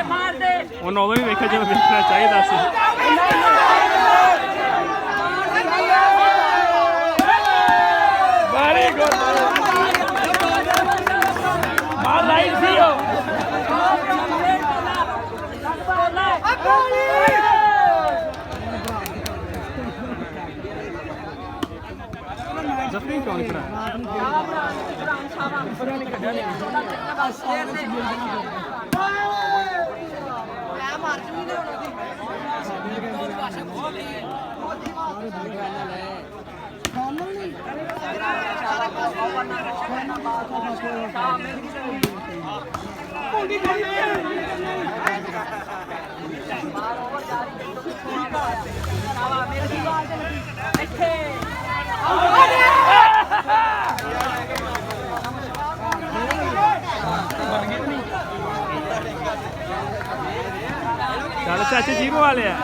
ਉਹਨੂੰ ਉਦੋਂ ਵੀ ਵੇਖਿਆ ਜਦੋਂ ਵੇਖਣਾ ਚਾਹੀਦਾ ਸੀ। ਵੈਰੀ ਗੁੱਡ ਆ ਲਾਈਨ ਸੀ ਉਹ ਜ਼ਖਮੀ ਕਿਉਂ ਨਹੀਂ ਕਰਾ ਚੱਲ ਚਾਚੀ ਜੀ ਵਾਲੇ ਆ